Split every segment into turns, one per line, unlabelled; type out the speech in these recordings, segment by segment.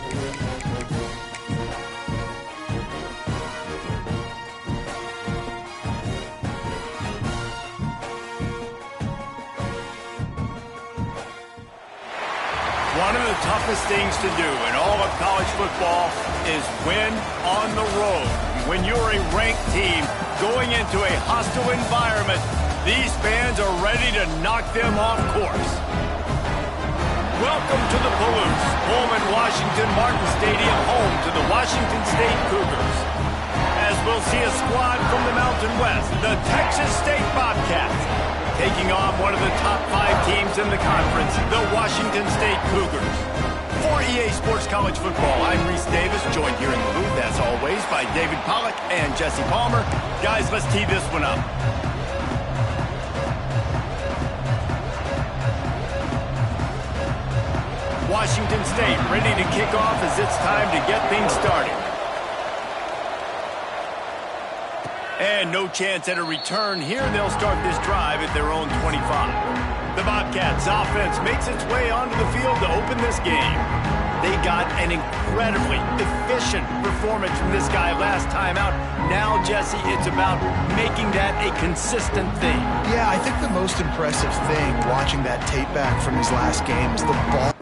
One of the toughest things to do in all of college football is win on the road. When you're a ranked team going into a hostile environment, these fans are ready to knock them off course. Welcome to the Palouse, Pullman Washington Martin Stadium, home to the Washington State Cougars. As we'll see a squad from the Mountain West, the Texas State Bobcats, taking on one of the top 5 teams in the conference, the Washington State Cougars. For EA Sports College Football, I'm Reese Davis, joined here in the booth, as always, by David Pollack and Jesse Palmer. Guys, let's tee this one up. Washington State ready to kick off as it's time to get things started. And no chance at a return here. They'll start this drive at their own 25. The Bobcats offense makes its way onto the field to open this game. They got an incredibly efficient performance from this guy last time out. Now, Jesse, it's about making that a consistent thing.
Yeah, I think the most impressive thing watching that tape back from his last game is the ball.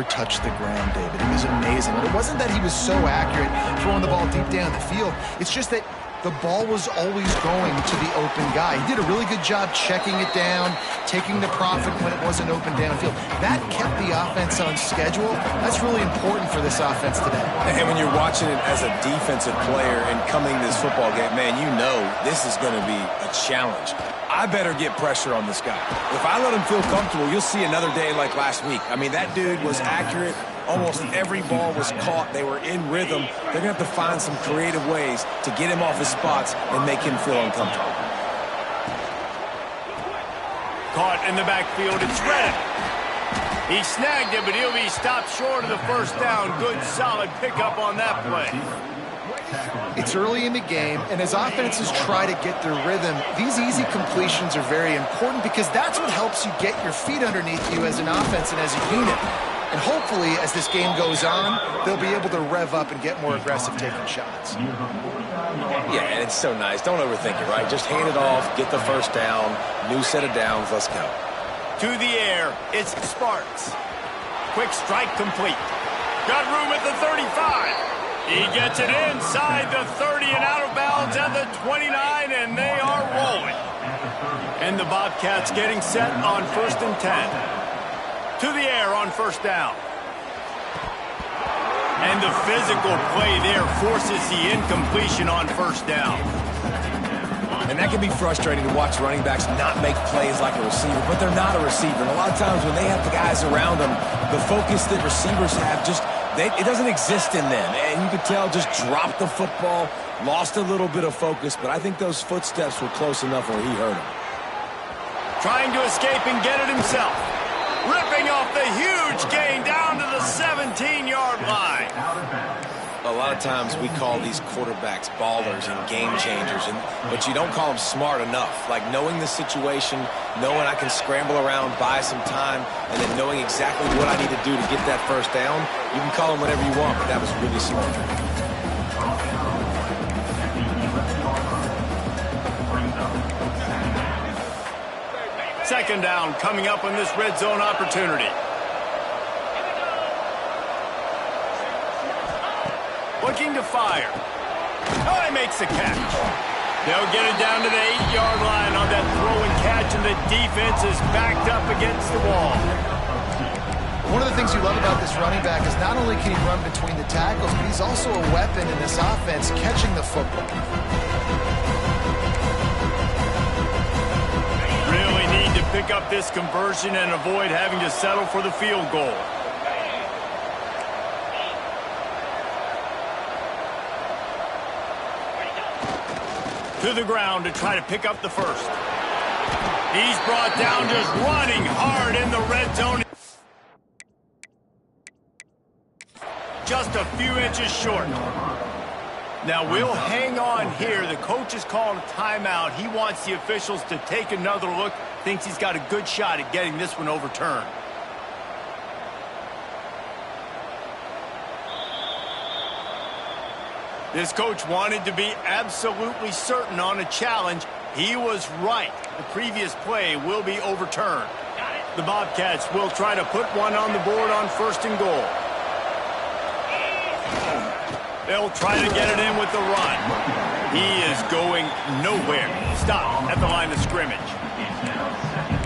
Touched the ground, David. It was amazing. And it wasn't that he was so accurate throwing the ball deep down the field. It's just that the ball was always going to the open guy. He did a really good job checking it down, taking the profit when it wasn't open downfield. That kept the offense on schedule. That's really important for this offense today.
And when you're watching it as a defensive player and coming to this football game, man, you know this is going to be a challenge. I better get pressure on this guy. If I let him feel comfortable, you'll see another day like last week. I mean, that dude was accurate. Almost every ball was caught. They were in rhythm. They're going to have to find some creative ways to get him off his spots and make him feel uncomfortable.
Caught in the backfield, it's Reddick. He snagged it, but he'll be stopped short of the first down. Good, solid pickup on that play.
It's early in the game, and as offenses try to get their rhythm, these easy completions are very important because that's what helps you get your feet underneath you as an offense and as a unit. And hopefully, as this game goes on, they'll be able to rev up and get more aggressive taking shots.
Yeah, and it's so nice. Don't overthink it, right? Just hand it off, get the first down, new set of downs, let's go.
To the air, it's Sparks. Quick strike complete. Got room at the 35. He gets it inside the 30 and out of bounds at the 29, and they are rolling. And the Bobcats getting set on 1st and 10. To the air on 1st down. And the physical play there forces the incompletion on 1st down.
And that can be frustrating to watch running backs not make plays like a receiver, but they're not a receiver. And a lot of times when they have the guys around them, the focus that receivers have just it doesn't exist in them. And you could tell just dropped the football, lost a little bit of focus, but I think those footsteps were close enough where he hurt him.
Trying to escape and get it himself. Ripping off the huge gain down to the 17-yard line.
A lot of times we call these quarterbacks ballers and game changers, but you don't call them smart enough. Like knowing the situation, knowing I can scramble around, buy some time, and then knowing exactly what I need to do to get that first down. You can call them whatever you want, but that was really smart.
Second down coming up on this red zone opportunity. looking to fire. Oh, he makes the catch. They'll get it down to the 8-yard line on that throw and catch, and the defense is backed up against the wall.
One of the things you love about this running back is not only can he run between the tackles, but he's also a weapon in this offense catching the football.
Really need to pick up this conversion and avoid having to settle for the field goal. To the ground to try to pick up the first. He's brought down just running hard in the red zone. Just a few inches short. Now we'll hang on here. The coach has called a timeout. He wants the officials to take another look. Thinks he's got a good shot at getting this one overturned. This coach wanted to be absolutely certain on a challenge. He was right. The previous play will be overturned. The Bobcats will try to put one on the board on 1st and goal. They'll try to get it in with the run. He is going nowhere. Stop at the line of scrimmage.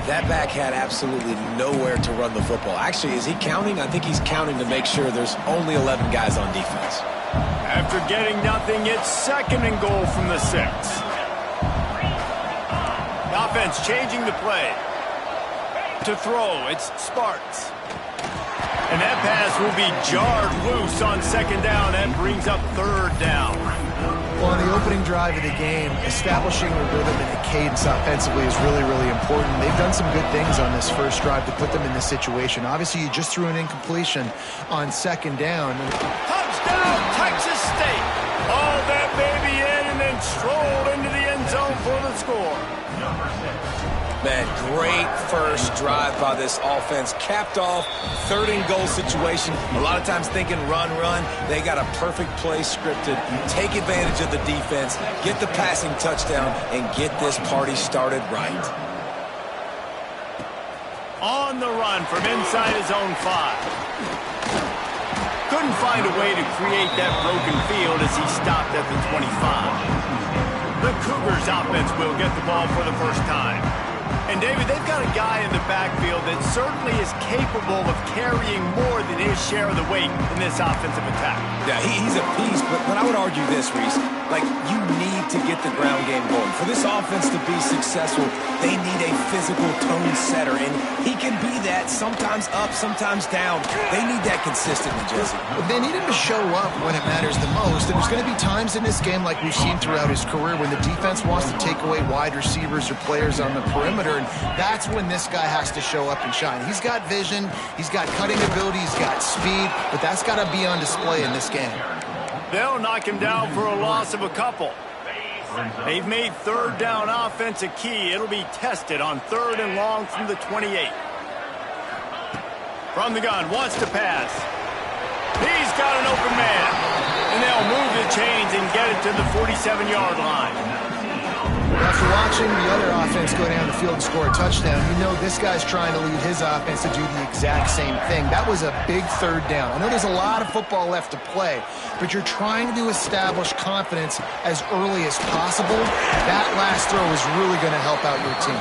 That back had absolutely nowhere to run the football. Actually, is he counting? I think he's counting to make sure there's only 11 guys on defense.
After getting nothing, it's 2nd and goal from the 6. The offense changing the play. To throw, it's Sparks. And that pass will be jarred loose on 2nd down. That brings up 3rd down.
Well, in the opening drive of the game, establishing a rhythm and a cadence offensively is really, really important. They've done some good things on this first drive to put them in this situation. Obviously, you just threw an incompletion on 2nd down.
Touchdown, Texas State. Hauled that baby in and then strolled into the end zone for the score.
Man, great first drive by this offense. Capped off, 3rd and goal situation. A lot of times thinking run. They got a perfect play scripted. Take advantage of the defense, get the passing touchdown, and get this party started right.
On the run from inside his own 5. Couldn't find a way to create that broken field as he stopped at the 25. The Cougars offense will get the ball for the first time. And, David, they've got a guy in the backfield that certainly is capable of carrying more than his share of the weight in this offensive attack.
Yeah, he's a piece, but I would argue this, Reese. Like, you need to get the ground game going. For this offense to be successful, they need a physical tone setter, and he can be that, sometimes up, sometimes down. They need that consistently, Jesse.
They need him to show up when it matters the most, and there's going to be times in this game like we've seen throughout his career when the defense wants to take away wide receivers or players on the perimeter, and that's when this guy has to show up and shine. He's got vision, he's got cutting ability, he's got speed, but that's got to be on display in this game.
They'll knock him down for a loss of a couple. They've made 3rd down offense a key. It'll be tested on 3rd and long from the 28. From the gun, wants to pass. He's got an open man. And they'll move the chains and get it to the 47-yard line.
After watching the other offense go down the field and score a touchdown, you know this guy's trying to lead his offense to do the exact same thing. That was a big 3rd down. I know there's a lot of football left to play, but you're trying to establish confidence as early as possible. That last throw is really going to help out your team.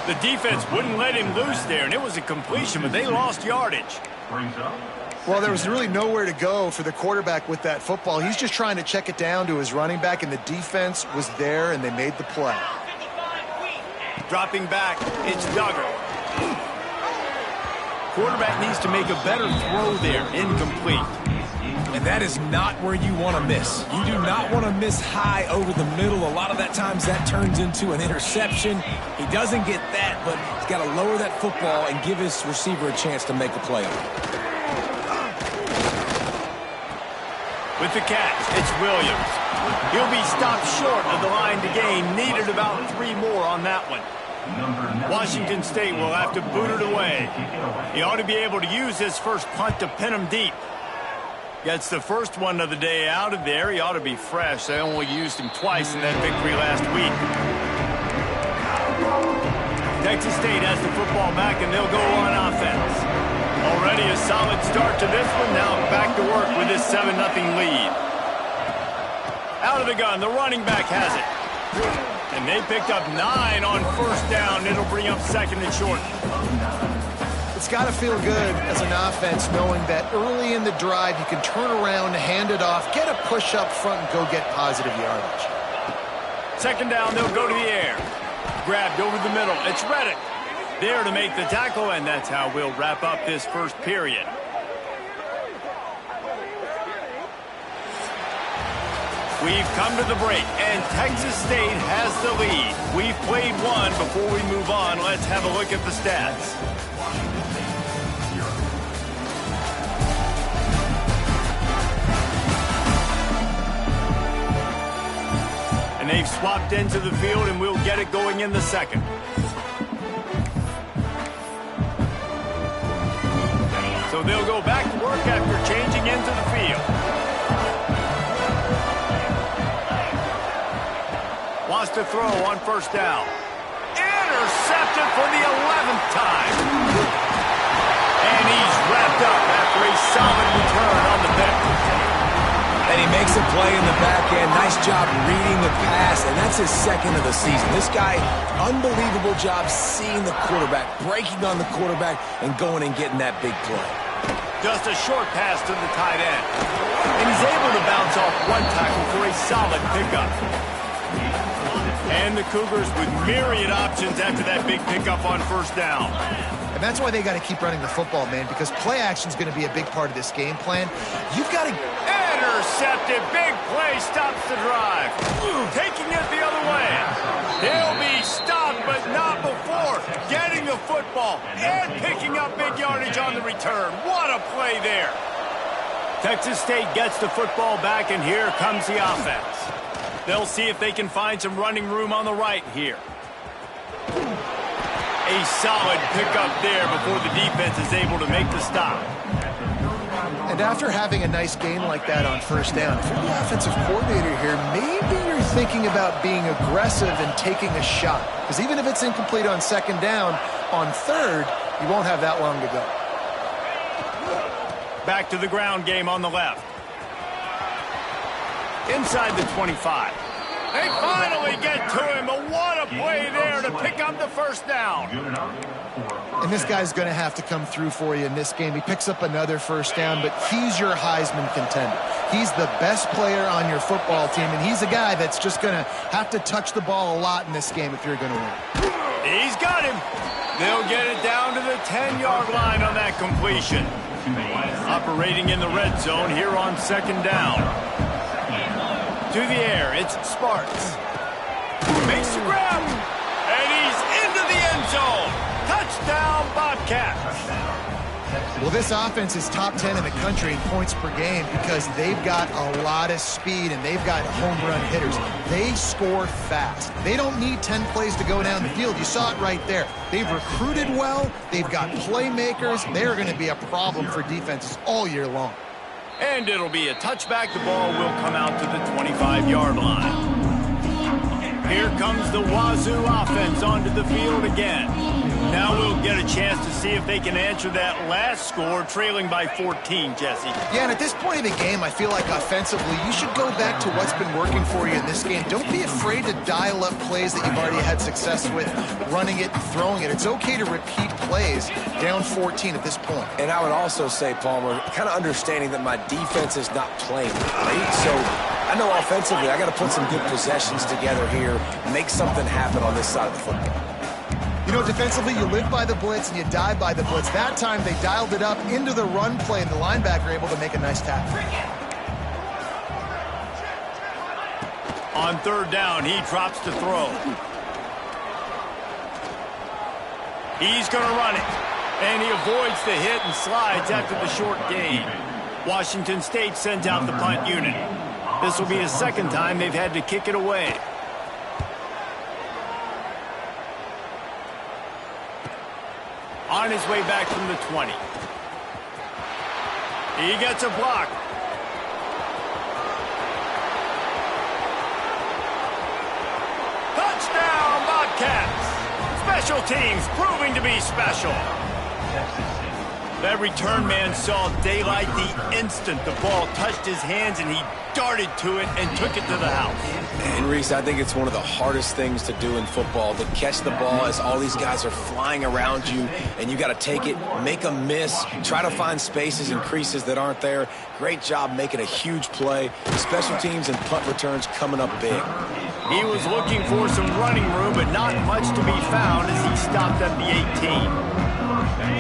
The defense wouldn't let him loose there, and it was a completion, but they lost yardage.
Well, there was really nowhere to go for the quarterback with that football. He's just trying to check it down to his running back, and the defense was there, and they made the play.
Dropping back, it's Duggar. Quarterback needs to make a better throw there, incomplete.
And that is not where you want to miss. You do not want to miss high over the middle. A lot of that times that turns into an interception. He doesn't get that, but he's got to lower that football and give his receiver a chance to make a play on it.
With the catch, it's Williams. He'll be stopped short of the line to gain. Needed about 3 more on that one. Washington State will have to boot it away. He ought to be able to use his first punt to pin him deep. Gets the first one of the day out of there. He ought to be fresh. They only used him twice in that victory last week. Texas State has the football back, and they'll go on offense. Already a solid start to this one. Now back to work with this 7-0 lead. Out of the gun, the running back has it. And they picked up 9 on first down. It'll bring up second and short.
It's got to feel good as an offense knowing that early in the drive you can turn around, hand it off, get a push up front, and go get positive yardage.
Second down, they'll go to the air. Grabbed over the middle. It's Reddick there to make the tackle, and that's how we'll wrap up this first period. We've come to the break, and Texas State has the lead. We've played one. Before we move on, let's have a look at the stats. And they've swapped into the field, and we'll get it going in the second. So they'll go back to work after changing into the field. Wants to throw on first down. Intercepted for the 11th time. And he's wrapped up after a solid return on the pick.
And he makes a play in the back end. Nice job reading the pass, and that's his second of the season. This guy, unbelievable job seeing the quarterback, breaking on the quarterback, and going and getting that big play.
Just a short pass to the tight end. And he's able to bounce off one tackle for a solid pickup. And the Cougars with myriad options after that big pickup on first down.
And that's why they got to keep running the football, man, because play action is going to be a big part of this game plan. You've got to...
Intercepted. Big play stops the drive. Taking it the other way. They'll be stopped, but not before getting the football and picking up big yardage on the return. What a play there. Texas State gets the football back, and here comes the offense. They'll see if they can find some running room on the right here. A solid pickup there before the defense is able to make the stop.
And after having a nice game like that on first down, if you're the offensive coordinator here, maybe you're thinking about being aggressive and taking a shot. Because even if it's incomplete on second down, on third, you won't have that long to go.
Back to the ground game on the left. Inside the 25. They finally get to him, but what a play there to pick up the first down.
And this guy's going to have to come through for you in this game. He picks up another first down, but he's your Heisman contender. He's the best player on your football team, and he's a guy that's just going to have to touch the ball a lot in this game if you're going to win.
He's got him. They'll get it down to the 10-yard line on that completion. Operating in the red zone here on second down. To the air, it's Sparks. Makes the grab, and he's into the end zone. Touchdown, Bobcats.
Well, this offense is top 10 in the country in points per game because they've got a lot of speed and they've got home run hitters. They score fast. They don't need 10 plays to go down the field. You saw it right there. They've recruited well. They've got playmakers. They're going to be a problem for defenses all year long.
And it'll be a touchback. The ball will come out to the 25-yard line. Here comes the Wazzu offense onto the field again. Now we'll get a chance to see if they can answer that last score, trailing by 14, Jesse.
Yeah, and at this point in the game, I feel like offensively, you should go back to what's been working for you in this game. Don't be afraid to dial up plays that you've already had success with, running it and throwing it. It's okay to repeat plays down 14 at this point.
And I would also say, Palmer, kind of understanding that my defense is not playing great, so I know offensively I got to put some good possessions together here, make something happen on this side of the football.
You know, defensively, you live by the blitz and you die by the blitz. That time, they dialed it up into the run play, and the linebacker able to make a nice tackle.
On third down, he drops to throw. He's going to run it, and he avoids the hit and slides after the short gain. Washington State sends out the punt unit. This will be his second time they've had to kick it away. On his way back from the 20. He gets a block. Touchdown, Bobcats! Special teams proving to be special. That return man saw daylight the instant the ball touched his hands, and he darted to it and took it to the house.
And Reese, I think it's one of the hardest things to do in football, to catch the ball as all these guys are flying around you, and you got to take it, make a miss, try to find spaces and creases that aren't there. Great job making a huge play. Special teams and punt returns coming up big.
He was looking for some running room, but not much to be found as he stopped at the 18.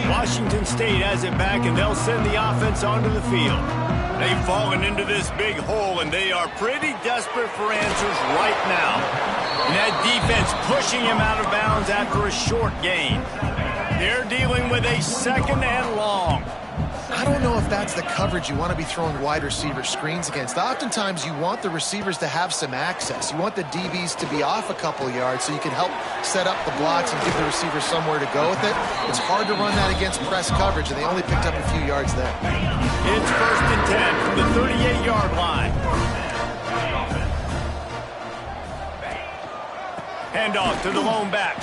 Washington State has it back, and they'll send the offense onto the field. They've fallen into this big hole, and they are pretty desperate for answers right now. And that defense pushing him out of bounds after a short gain. They're dealing with a 2nd and long.
I don't know if that's the coverage you want to be throwing wide receiver screens against. Oftentimes, you want the receivers to have some access. You want the DBs to be off a couple yards so you can help set up the blocks and give the receiver somewhere to go with it. It's hard to run that against press coverage, and they only picked up a few yards there.
It's 1st and 10 from the 38-yard line. Handoff to the lone back.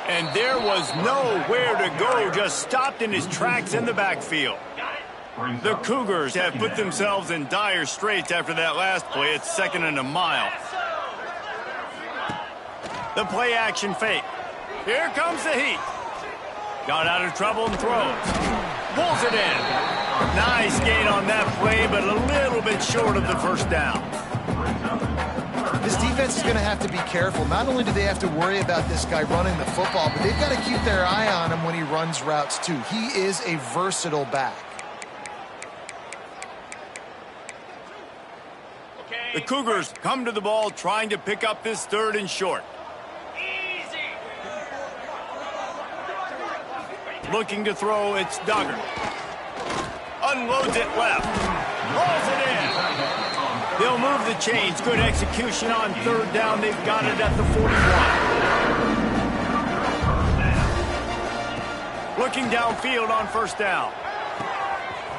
And there was nowhere to go, just stopped in his tracks in the backfield. The Cougars have put themselves in dire straits after that last play. It's 2nd and a mile. The play action fake. Here comes the heat. Got out of trouble and throws. Pulls it in. Nice gain on that play, but a little bit short of the 1st down.
This defense is going to have to be careful. Not only do they have to worry about this guy running the football, but they've got to keep their eye on him when he runs routes too. He is a versatile back.
The Cougars come to the ball trying to pick up this 3rd and short. Looking to throw, it's Duggar. Unloads it left. Rolls it in. They'll move the chains. Good execution on 3rd down. They've got it at the 41. Looking downfield on 1st down.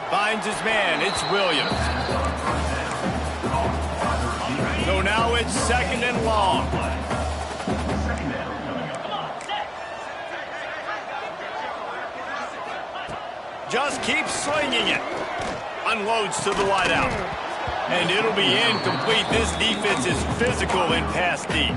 Finds his man. It's Williams. So now it's 2nd and long. Just keeps slinging it. Unloads to the wideout. And it'll be incomplete. This defense is physical in pass deep.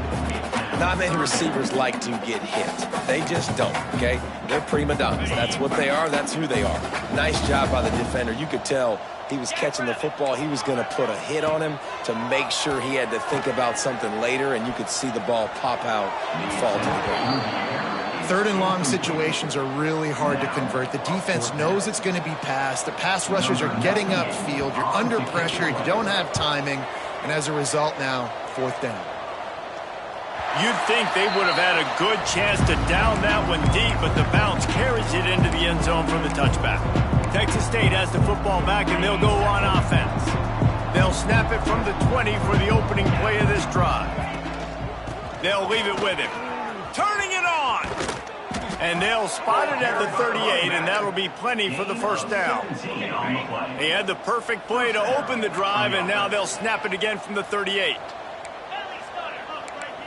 Not many receivers like to get hit. They just don't, okay? They're prima donnas. That's what they are. That's who they are. Nice job by the defender. You could tell he was catching the football. He was going to put a hit on him to make sure he had to think about something later, and you could see the ball pop out and fall to the ground.
3rd and long situations are really hard to convert. The defense knows it's going to be passed. The pass rushers are getting upfield. You're under pressure. You don't have timing. And as a result now, 4th down.
You'd think they would have had a good chance to down that one deep, but the bounce carries it into the end zone for the touchback. Texas State has the football back, and they'll go on offense. They'll snap it from the 20 for the opening play of this drive. They'll leave it with him. Turning it on! And they'll spot it at the 38, and that'll be plenty for the 1st down. They had the perfect play to open the drive, and now they'll snap it again from the 38.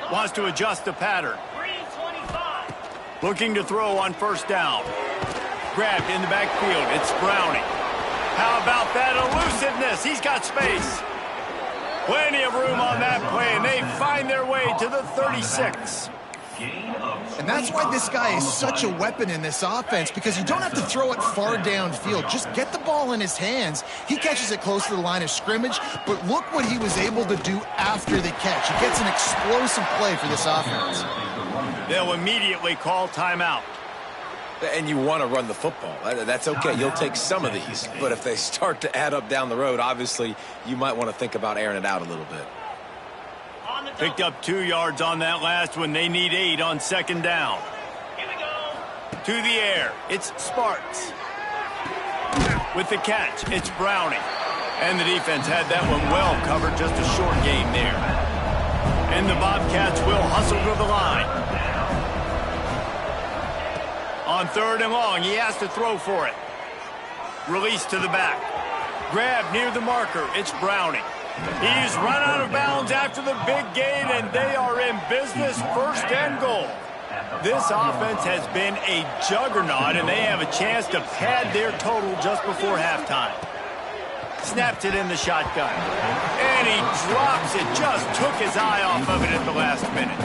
Wants to adjust the pattern. Looking to throw on 1st down. Grabbed in the backfield. It's Browning. How about that elusiveness? He's got space. Plenty of room on that play, and they find their way to the 36.
And that's why this guy is such a weapon in this offense, because you don't have to throw it far downfield. Just get the ball in his hands. He catches it close to the line of scrimmage, but look what he was able to do after the catch. He gets an explosive play for this offense.
They'll immediately call timeout.
And you want to run the football. That's okay. You'll take some of these. But if they start to add up down the road, obviously you might want to think about airing it out a little bit.
Picked up 2 yards on that last one. They need 8 on 2nd down. Here we go. To the air. It's Sparks. With the catch, it's Browning. And the defense had that one well covered. Just a short gain there. And the Bobcats will hustle to the line. On 3rd and long, he has to throw for it. Release to the back. Grab near the marker. It's Browning. He's run out of bounds after the big gain, and they are in business. 1st and goal. This offense has been a juggernaut, and they have a chance to pad their total just before halftime. Snaps it in the shotgun. And he drops it. Just took his eye off of it at the last minute.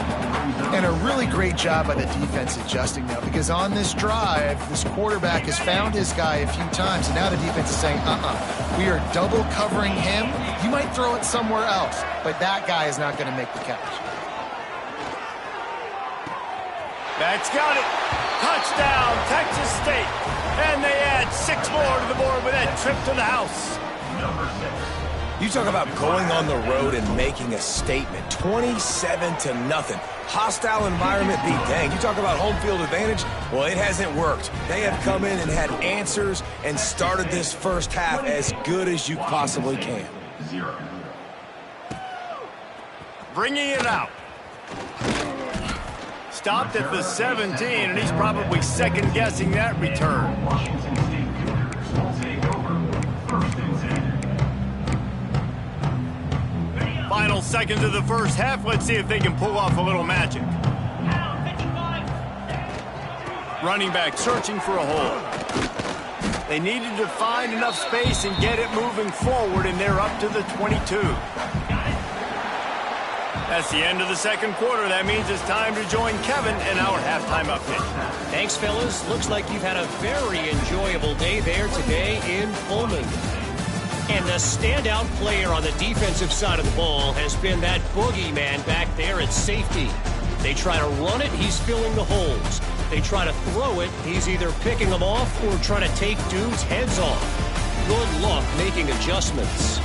And a really great job by the defense adjusting now, because on this drive, this quarterback has found his guy a few times, and now the defense is saying, we are double covering him. You might throw it somewhere else, but that guy is not going to make the catch.
Max got it. Touchdown, Texas State. And they add 6 more to the board with that trip to the house.
You talk about going on the road and making a statement. 27-0. Hostile environment be dang. You talk about home field advantage. Well, it hasn't worked. They have come in and had answers and started this first half as good as you possibly can.
Bringing it out. Stopped at the 17, and he's probably second-guessing that return. Final seconds of the first half. Let's see if they can pull off a little magic. Running back searching for a hole. They needed to find enough space and get it moving forward, and they're up to the 22. That's the end of the second quarter. That means it's time to join Kevin in our halftime update.
Thanks, fellas. Looks like you've had a very enjoyable day there today in Pullman. And the standout player on the defensive side of the ball has been that boogeyman back there at safety. They try to run it, he's filling the holes. They try to throw it, he's either picking them off or trying to take dudes' heads off. Good luck making adjustments.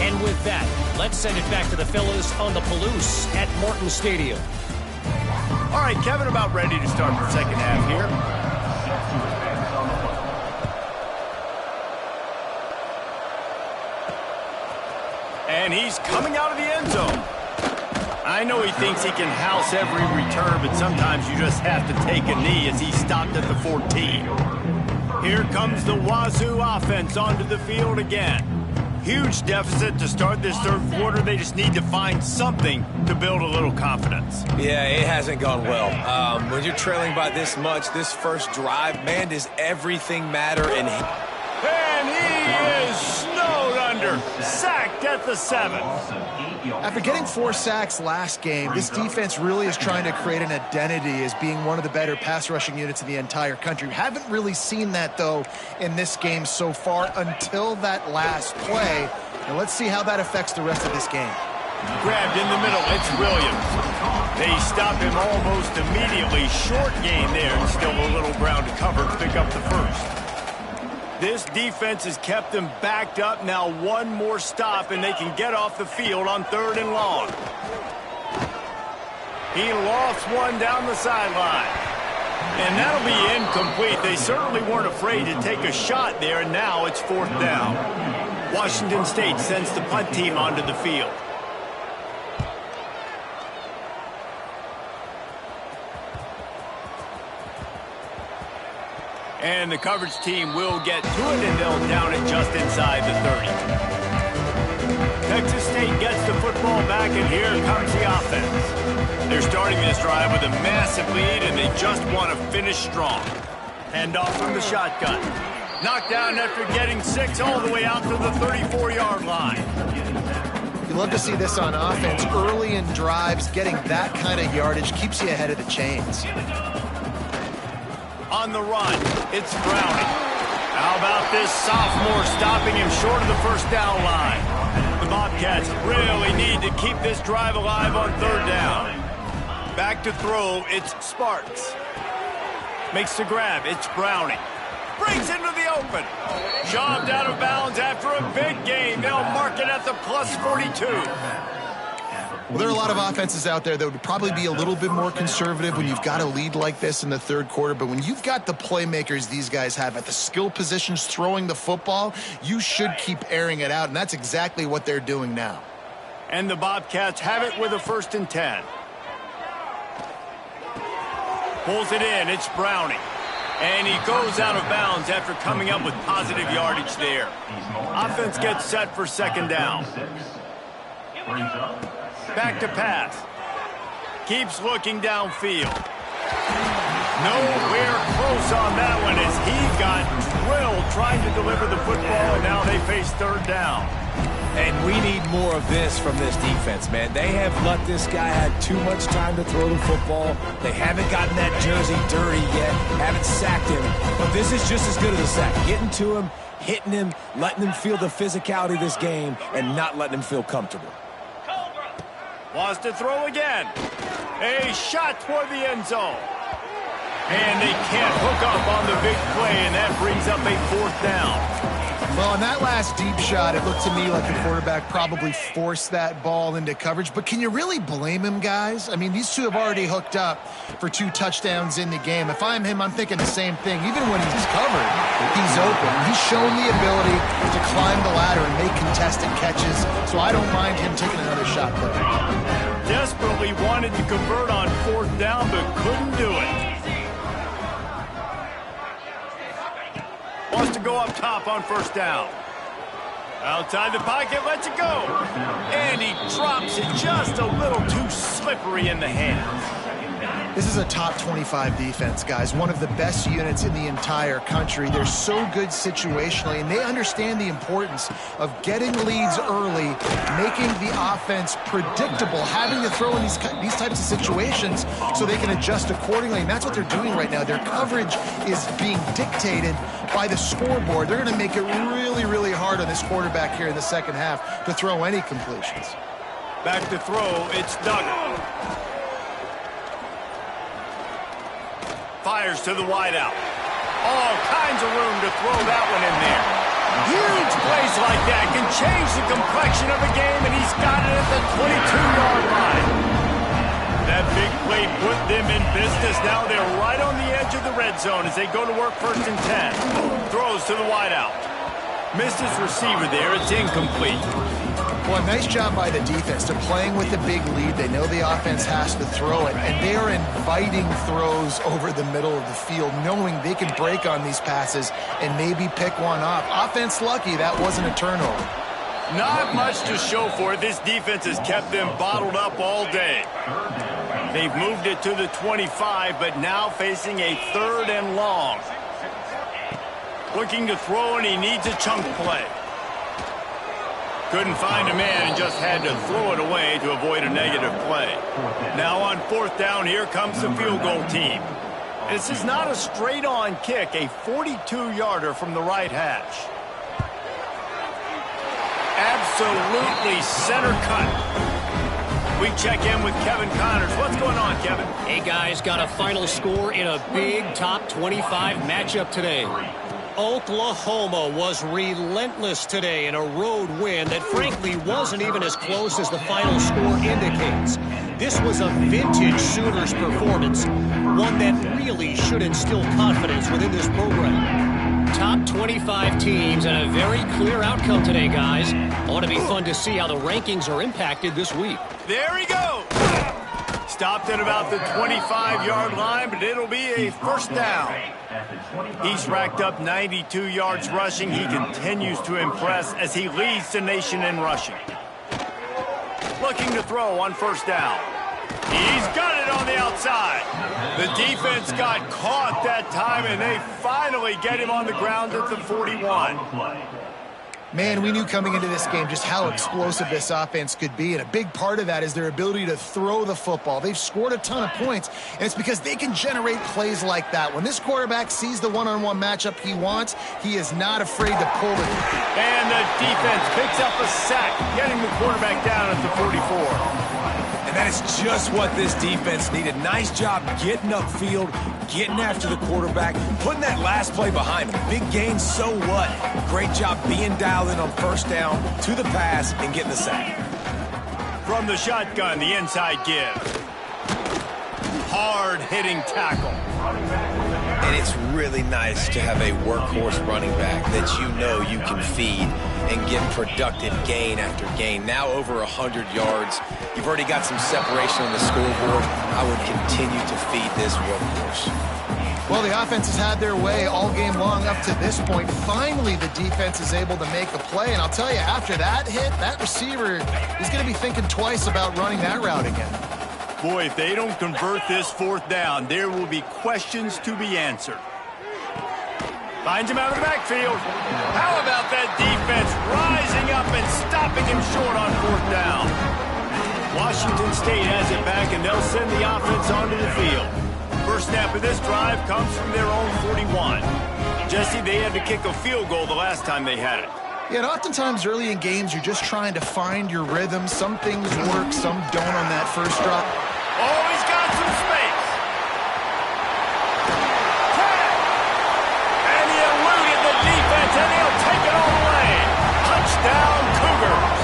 And with that, let's send it back to the fellas on the Palouse at Martin Stadium.
All right, Kevin, about ready to start the second half here. And he's coming out of the end zone. I know he thinks he can house every return, but sometimes you just have to take a knee as he stopped at the 14. Here comes the Wazzu offense onto the field again. Huge deficit to start this third quarter. They just need to find something to build a little confidence.
Yeah, it hasn't gone well. When you're trailing by this much, this first drive, man, does everything matter. And
he is snowed under. Sacked at the 7.
After getting 4 sacks last game, this defense really is trying to create an identity as being one of the better pass rushing units in the entire country. We haven't really seen that, though, in this game so far until that last play. And let's see how that affects the rest of this game.
Grabbed in the middle, it's Williams. They stop him almost immediately. Short gain there, and still a little ground to cover to pick up the first. This defense has kept them backed up. Now one more stop, and they can get off the field on 3rd and long. He lofts one down the sideline. And that'll be incomplete. They certainly weren't afraid to take a shot there, and now it's 4th down. Washington State sends the punt team onto the field. And the coverage team will get to it, and they'll down it just inside the 30. Texas State gets the football back, and here comes the offense. They're starting this drive with a massive lead, and they just want to finish strong. Hand off from the shotgun. Knocked down after getting 6 all the way out to the 34-yard line.
You love to see this on offense. Early in drives, getting that kind of yardage keeps you ahead of the chains.
On the run, it's Browning. How about this sophomore stopping him short of the first down line? The Bobcats really need to keep this drive alive on 3rd down. Back to throw, it's Sparks. Makes the grab, it's Browning. Brings into the open. Shoved out of bounds after a big gain. They'll mark it at the plus 42.
Well, there are a lot of offenses out there that would probably be a little bit more conservative when you've got a lead like this in the 3rd quarter. But when you've got the playmakers these guys have at the skill positions throwing the football, you should keep airing it out. And that's exactly what they're doing now.
And the Bobcats have it with a 1st and 10. Pulls it in. It's Browning. And he goes out of bounds after coming up with positive yardage there. Offense gets set for 2nd down. Back to pass. Keeps looking downfield. Nowhere close on that one as he got drilled trying to deliver the football, and now they face third down.
And we need more of this from this defense, man. They have let this guy have too much time to throw the football. They haven't gotten that jersey dirty yet, haven't sacked him. But this is just as good as a sack. Getting to him, hitting him, letting him feel the physicality of this game, and not letting him feel comfortable.
Wants to throw again. A shot toward the end zone. And they can't hook up on the big play, and that brings up a fourth down.
Well, on that last deep shot, it looked to me like the quarterback probably forced that ball into coverage. But can you really blame him, guys? I mean, these two have already hooked up for 2 touchdowns in the game. If I'm him, I'm thinking the same thing. Even when he's covered, he's open. He's shown the ability to climb the ladder and make contested catches. So I don't mind him taking another shot there.
Desperately wanted to convert on fourth down, but couldn't do it. Wants to go up top on first down. Outside the pocket, lets it go. And he drops it just a little too slippery in the hands.
This is a top 25 defense, guys. One of the best units in the entire country. They're so good situationally, and they understand the importance of getting leads early, making the offense predictable, having to throw in these types of situations so they can adjust accordingly. And that's what they're doing right now. Their coverage is being dictated by the scoreboard. They're going to make it really, really hard on this quarterback here in the second half to throw any completions.
Back to throw, it's Duggar. Fires to the wideout. All kinds of room to throw that one in there. Huge plays like that can change the complexion of a game, and he's got it at the 22-yard line. That big play put them in business. Now they're right on the edge of the red zone as they go to work first and 10. Throws to the wideout. Missed his receiver there. It's incomplete.
Well, nice job by the defense. They're playing with a big lead. They know the offense has to throw it, and they are inviting throws over the middle of the field, knowing they can break on these passes and maybe pick one off. Offense lucky that wasn't a turnover.
Not much to show for it. This defense has kept them bottled up all day. They've moved it to the 25, but now facing a third and long. Looking to throw, and he needs a chunk play. Couldn't find a man and just had to throw it away to avoid a negative play. Now on fourth down, here comes the field goal team. This is not a straight-on kick, a 42-yarder from the right hash. Absolutely center cut. We check in with Kevin Connors. What's going on, Kevin?
Hey, guys, got a final score in a big top 25 matchup today. Oklahoma was relentless today in a road win that frankly wasn't even as close as the final score indicates. This was a vintage Sooners performance, one that really should instill confidence within this program. Top 25 teams and a very clear outcome today, guys. Ought to be fun to see how the rankings are impacted this week.
There he goes. Stopped at about the 25-yard line, but it'll be a first down. He's racked up 92 yards rushing. He continues to impress as he leads the nation in rushing. Looking to throw on first down. He's got it on the outside. The defense got caught that time, and they finally get him on the ground at the 41.
Man, we knew coming into this game just how explosive this offense could be, and a big part of that is their ability to throw the football. They've scored a ton of points, and it's because they can generate plays like that. When this quarterback sees the one-on-one matchup he wants, he is not afraid to pull it.
And the defense picks up a sack, getting the quarterback down at the 44.
And that is just what this defense needed. Nice job getting upfield, getting after the quarterback, putting that last play behind him. Big gain, so what? Great job being dialed in on first down, to the pass, and getting the sack.
From the shotgun, the inside give. Hard-hitting tackle.
And it's really nice to have a workhorse running back that you know you can feed and get productive gain after gain. Now over 100 yards. You've already got some separation on the scoreboard. I would continue to feed this workhorse.
Well, the offense has had their way all game long up to this point. Finally, the defense is able to make a play. And I'll tell you, after that hit, that receiver is going to be thinking twice about running that route again.
Boy, if they don't convert this fourth down, there will be questions to be answered. Finds him out of the backfield. How about that defense rising up and stopping him short on fourth down? Washington State has it back, and they'll send the offense onto the field. First snap of this drive comes from their own 41. Jesse, they had to kick a field goal the last time they had it.
Yeah, and oftentimes early in games, you're just trying to find your rhythm. Some things work, some don't on that first drop.
Oh, he's got some space. And he eluded the defense, and he'll take it all away. Touchdown, Cougars.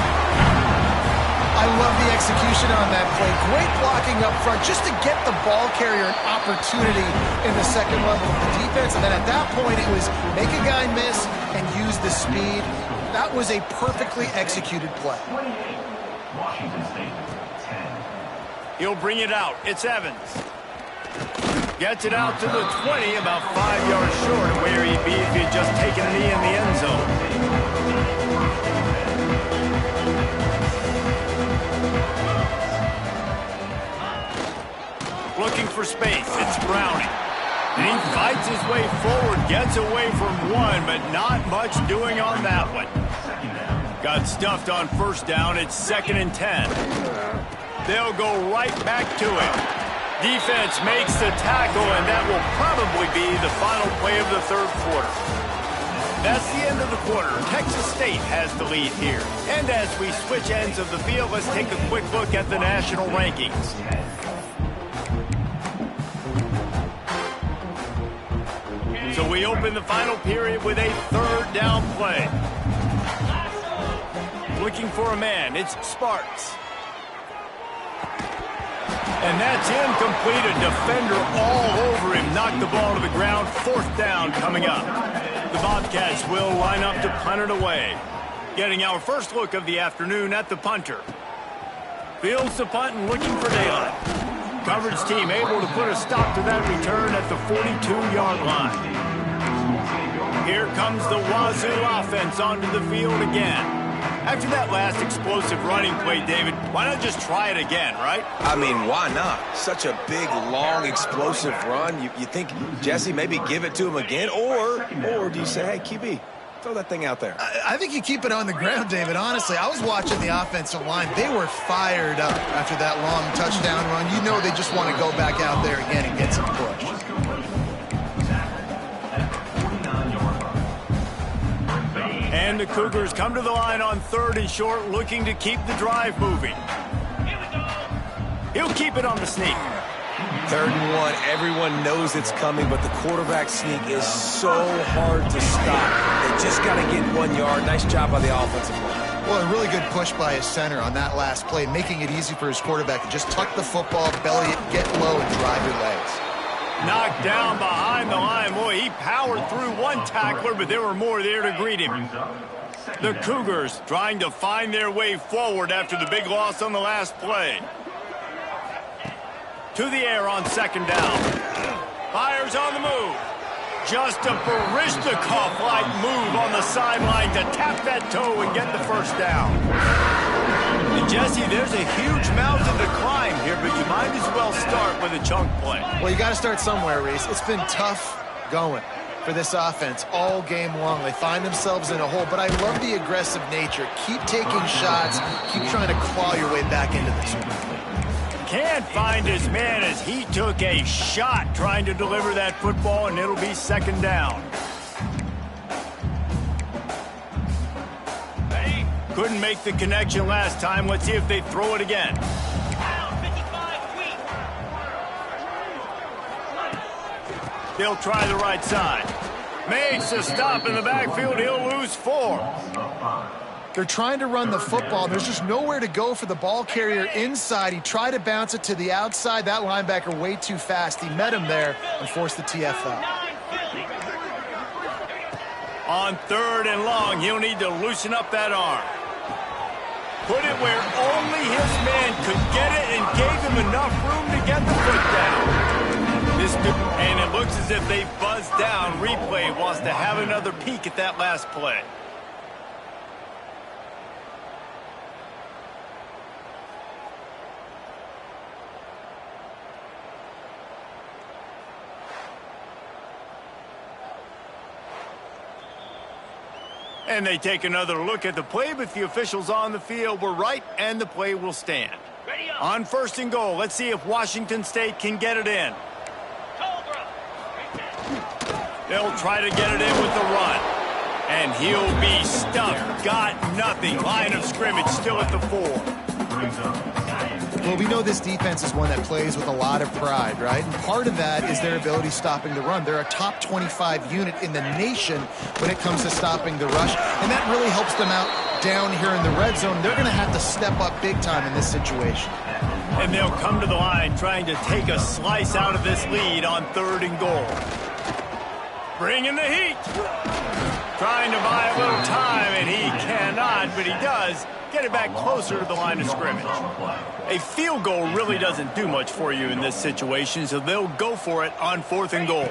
I love the execution on that play. Great blocking up front just to get the ball carrier an opportunity in the second level of the defense. And then at that point, it was make a guy miss and use the speed. That was a perfectly executed play.
He'll bring it out. It's Evans. Gets it out to the 20, about 5 yards short of where he'd be if he had just taken a knee in the end zone. Looking for space. It's Browning. And he fights his way forward, gets away from one, but not much doing on that one. Got stuffed on first down. It's 2nd and 10. They'll go right back to it. Defense makes the tackle, and that will probably be the final play of the third quarter. That's the end of the quarter. Texas State has the lead here. And as we switch ends of the field, let's take a quick look at the national rankings. So we open the final period with a third down play. Looking for a man. It's Sparks. And that's incomplete. A defender all over him. Knocked the ball to the ground. Fourth down coming up. The Bobcats will line up to punt it away. Getting our first look of the afternoon at the punter. Fields the punt and looking for daylight. Coverage team able to put a stop to that return at the 42-yard line. Here comes the Wazzu offense onto the field again. After that last explosive running play, David, why not just try it again, right?
I mean, why not? Such a big, long, explosive run. You think, Jesse, maybe give it to him again? Or do you say, hey, QB, throw that thing out there?
I think you keep it on the ground, David. Honestly, I was watching the offensive line. They were fired up after that long touchdown run. You know they just want to go back out there again and get some push.
And the Cougars come to the line on 3rd and short, looking to keep the drive moving. He'll keep it on the sneak.
3rd and 1, everyone knows it's coming, but the quarterback sneak is so hard to stop. They just got to get 1 yard. Nice job by the offensive line.
Well, a really good push by his center on that last play, making it easy for his quarterback to just tuck the football, belly it, get low, and drive your legs.
Knocked down behind the line. Boy, he powered through one tackler, but there were more there to greet him. The Cougars trying to find their way forward after the big loss on the last play. To the air on 2nd down. Fires on the move. Just a Baryshnikov-like move on the sideline to tap that toe and get the first down. And Jesse, there's a huge mountain to climb here, but you might as well start with a chunk play.
Well, you got to start somewhere, Reese. It's been tough going for this offense all game long. They find themselves in a hole, but I love the aggressive nature. Keep taking shots. Keep trying to claw your way back into this one.
Can't find his man as he took a shot trying to deliver that football, and it'll be 2nd down. Couldn't make the connection last time. Let's see if they throw it again. They'll try the right side. Makes a stop in the backfield. He'll lose 4.
They're trying to run the football. There's just nowhere to go for the ball carrier inside. He tried to bounce it to the outside. That linebacker way too fast. He met him there and forced the TFL.
On 3rd and long, he'll need to loosen up that arm. Put it where only his man could get it and gave him enough room to get the foot down. And it looks as if they buzzed down. Replay wants to have another peek at that last play. And they take another look at the play, but the officials on the field were right, and the play will stand. On 1st and goal, let's see if Washington State can get it in. They'll try to get it in with the run. And he'll be stuffed. Got nothing. Line of scrimmage still at the 4.
Well, we know this defense is one that plays with a lot of pride, right? And part of that is their ability stopping the run. They're a top 25 unit in the nation when it comes to stopping the rush, and that really helps them out down here in the red zone. They're going to have to step up big time in this situation.
And they'll come to the line trying to take a slice out of this lead on 3rd and goal. Bringing the heat. Trying to buy a little time, and he cannot, but he does get it back closer to the line of scrimmage. A field goal really doesn't do much for you in this situation, so they'll go for it on 4th and goal.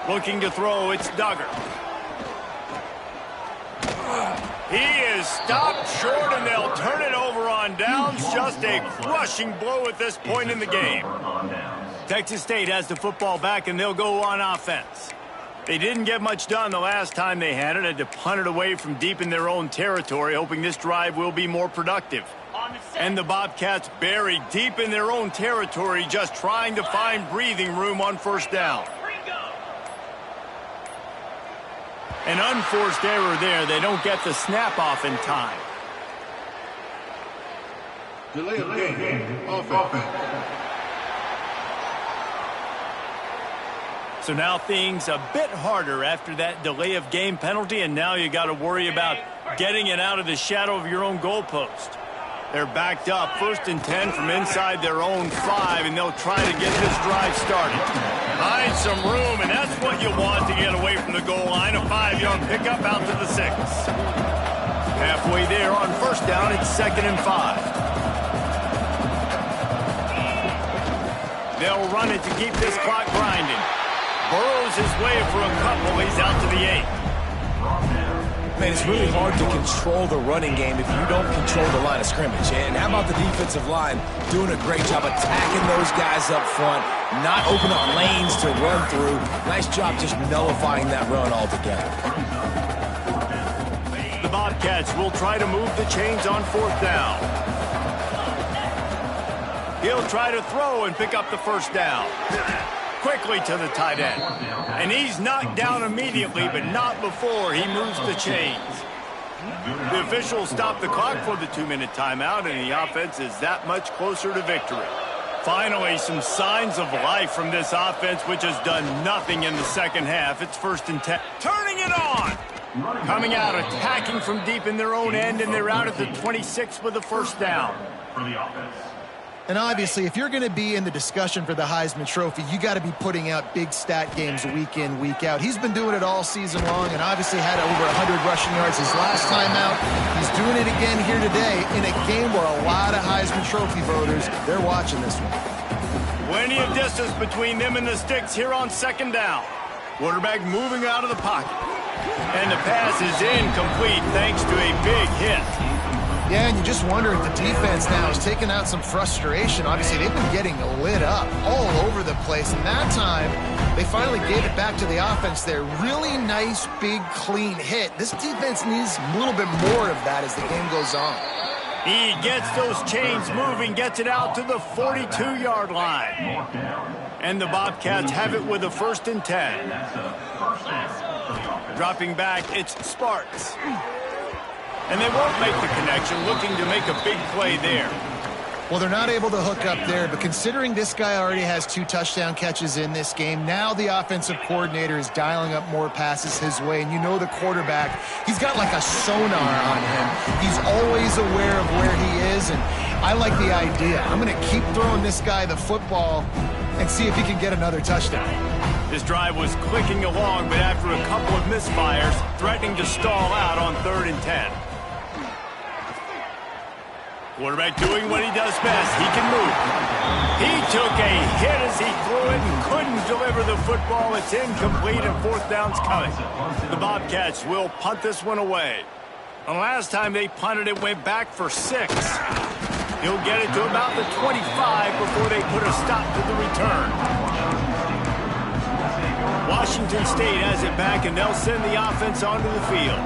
Looking to throw, it's Duggar. He is stopped short, and they'll turn it over on downs. Just a crushing blow at this point in the game. Texas State has the football back, and they'll go on offense. They didn't get much done the last time they had it. Had to punt it away from deep in their own territory, hoping this drive will be more productive. And the Bobcats buried deep in their own territory, just trying to find breathing room on 1st down. An unforced error there. They don't get the snap off in time.
Delay of game. Offense.
So now things a bit harder after that delay of game penalty, and now you got to worry about getting it out of the shadow of your own goalpost. They're backed up 1st and 10 from inside their own 5, and they'll try to get this drive started. Find some room, and that's what you want to get away from the goal line. A 5-yard pickup out to the 6. Halfway there on 1st down, it's 2nd and 5. They'll run it to keep this clock grinding. Burrows his way for a couple. He's out to the 8.
Man, it's really hard to control the running game if you don't control the line of scrimmage. And how about the defensive line doing a great job attacking those guys up front, not open up lanes to run through. Nice job just nullifying that run altogether.
The Bobcats will try to move the chains on 4th down. He'll try to throw and pick up the 1st down. Quickly to the tight end. And he's knocked down immediately, but not before he moves the chains. The officials stop the clock for the 2-minute timeout, and the offense is that much closer to victory. Finally, some signs of life from this offense, which has done nothing in the second half. It's 1st and 10. Turning it on! Coming out, attacking from deep in their own end, and they're out at the 26 with the 1st down.
And obviously, if you're going to be in the discussion for the Heisman Trophy, you got to be putting out big stat games week in, week out. He's been doing it all season long and obviously had over 100 rushing yards his last time out. He's doing it again here today in a game where a lot of Heisman Trophy voters, they're watching this one.
Plenty of distance between them and the sticks here on 2nd down. Quarterback moving out of the pocket. And the pass is incomplete thanks to a big hit.
Yeah, and you just wonder if the defense now is taking out some frustration. Obviously, they've been getting lit up all over the place. And that time, they finally gave it back to the offense there. Really nice, big, clean hit. This defense needs a little bit more of that as the game goes on.
He gets those chains moving, gets it out to the 42-yard line. And the Bobcats have it with a 1st and 10. Dropping back, it's Sparks. And they won't make the connection, looking to make a big play there.
Well, they're not able to hook up there, but considering this guy already has 2 touchdown catches in this game, now the offensive coordinator is dialing up more passes his way. And you know the quarterback, he's got like a sonar on him. He's always aware of where he is, and I like the idea. I'm going to keep throwing this guy the football and see if he can get another touchdown.
This drive was clicking along, but after a couple of misfires, threatening to stall out on 3rd and 10. Quarterback doing what he does best. He can move. He took a hit as he threw it and couldn't deliver the football. It's incomplete and 4th down's coming. The Bobcats will punt this one away. And last time they punted, it went back for 6. He'll get it to about the 25 before they put a stop to the return. Washington State has it back, and they'll send the offense onto the field.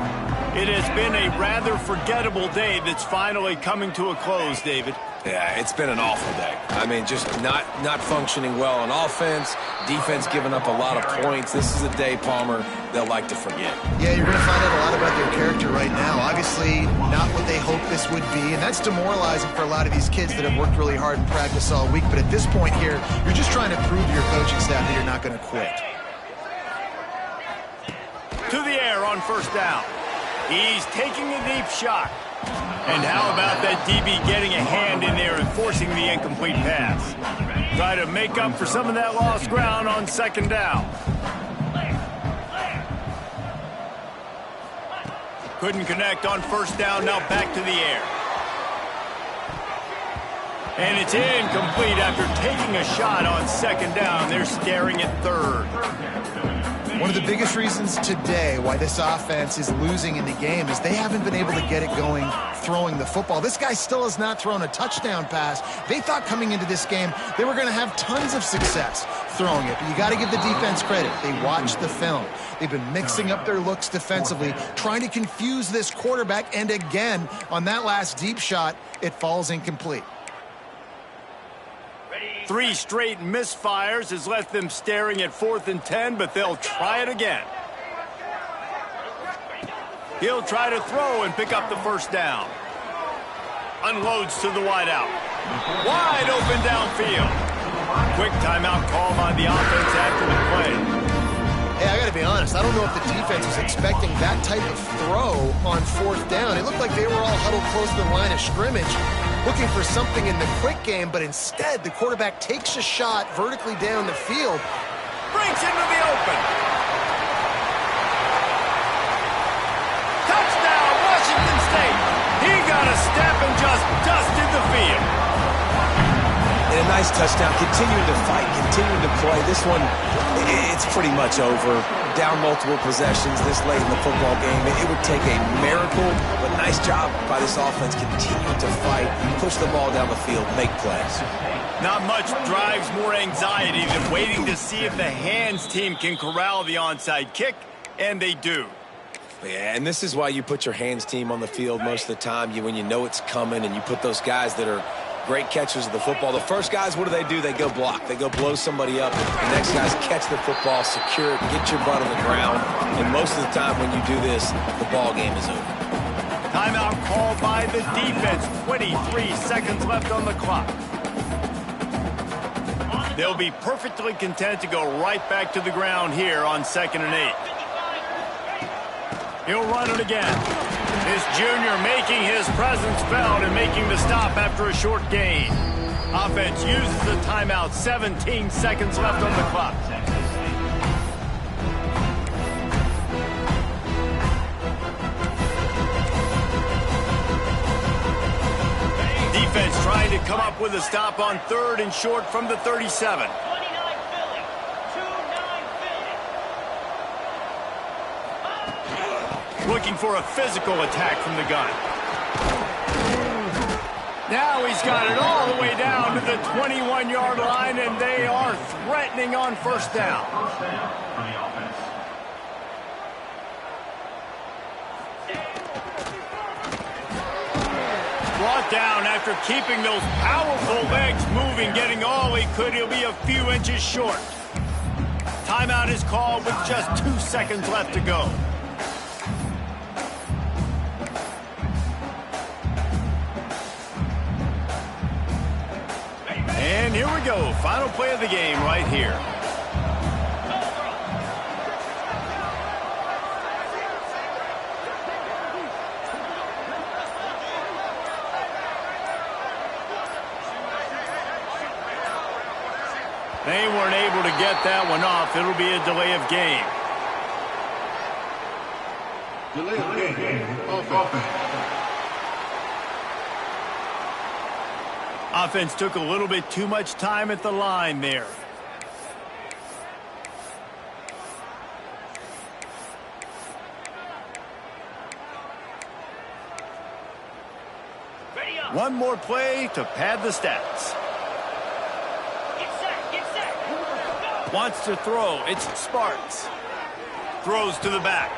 It has been a rather forgettable day that's finally coming to a close, David.
Yeah, it's been an awful day. I mean, just not functioning well on offense, defense giving up a lot of points. This is a day, Palmer, they'll like to forget.
Yeah, you're going to find out a lot about their character right now. Obviously, not what they hoped this would be, and that's demoralizing for a lot of these kids that have worked really hard in practice all week. But at this point here, you're just trying to prove to your coaching staff that you're not going to quit.
To the air on first down. He's taking a deep shot. And how about that DB getting a hand in there and forcing the incomplete pass? Try to make up for some of that lost ground on second down. Couldn't connect on first down, now back to the air. And it's incomplete after taking a shot on second down. They're staring at third.
One of the biggest reasons today why this offense is losing in the game is they haven't been able to get it going throwing the football. This guy still has not thrown a touchdown pass. They thought coming into this game they were going to have tons of success throwing it, but you got to give the defense credit. They watched the film. They've been mixing up their looks defensively, trying to confuse this quarterback, and again, on that last deep shot, it falls incomplete.
3 straight misfires has left them staring at 4th and 10, but they'll try it again. He'll try to throw and pick up the first down. Unloads to the wideout. Wide open downfield. Quick timeout call by the offense after the play.
Hey, I got to be honest, I don't know if the defense was expecting that type of throw on 4th down. It looked like they were all huddled close to the line of scrimmage, looking for something in the quick game, but instead the quarterback takes a shot vertically down the field.
Breaks into the open. Touchdown, Washington State. He got a step and just dusted the field.
And a nice touchdown, continuing to fight, continuing to play. This one, it's pretty much over. Down multiple possessions this late in the football game. It would take a miracle, but nice job by this offense continuing to fight, push the ball down the field, make plays.
Not much drives more anxiety than waiting to see if the hands team can corral the onside kick, and they do.
Yeah, and this is why you put your hands team on the field most of the time, when you know it's coming, and you put those guys that are great catchers of the football. The first guys, what do? They go block. They go blow somebody up. The next guys catch the football, secure it, get your butt on the ground. And most of the time when you do this, the ball game is over.
Timeout called by the defense. 23 seconds left on the clock. They'll be perfectly content to go right back to the ground here on 2nd and 8. He'll run it again. This junior making his presence felt and making the stop after a short gain. Offense uses the timeout. 17 seconds left on the clock. Defense trying to come up with a stop on 3rd and short from the 37. Looking for a physical attack from the gun. Now he's got it all the way down to the 21-yard line, and they are threatening on first down. Brought down after keeping those powerful legs moving, getting all he could. He'll be a few inches short. Timeout is called with just 2 seconds left to go. And here we go. Final play of the game right here. They weren't able to get that one off. It'll be a delay of game.
Delay of game. Offense.
Offense took a little bit too much time at the line there. One more play to pad the stats. Wants to throw. It's Sparks. Throws to the back.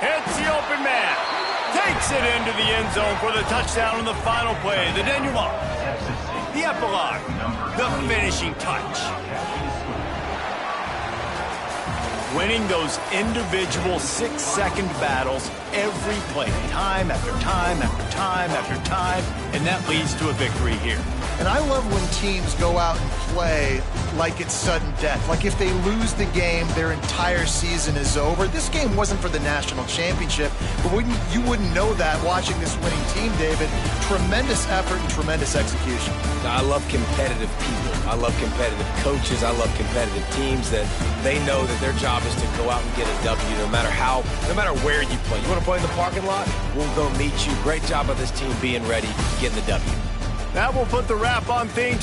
Hits the open man. takes it into the end zone for the touchdown on the final play. The denouement, the epilogue, the finishing touch. Winning those individual 6-second battles every play, time after time after time after time, and that leads to a victory here.
And I love when teams go out and play like it's sudden death. Like if they lose the game, their entire season is over. This game wasn't for the national championship, but you wouldn't know that watching this winning team, David. Tremendous effort and tremendous execution.
I love competitive people. I love competitive coaches. I love competitive teams that they know that their job is to go out and get a W no matter where you play. You want to play in the parking lot? We'll go meet you. Great job of this team being ready, getting the W.
That will put the wrap on things.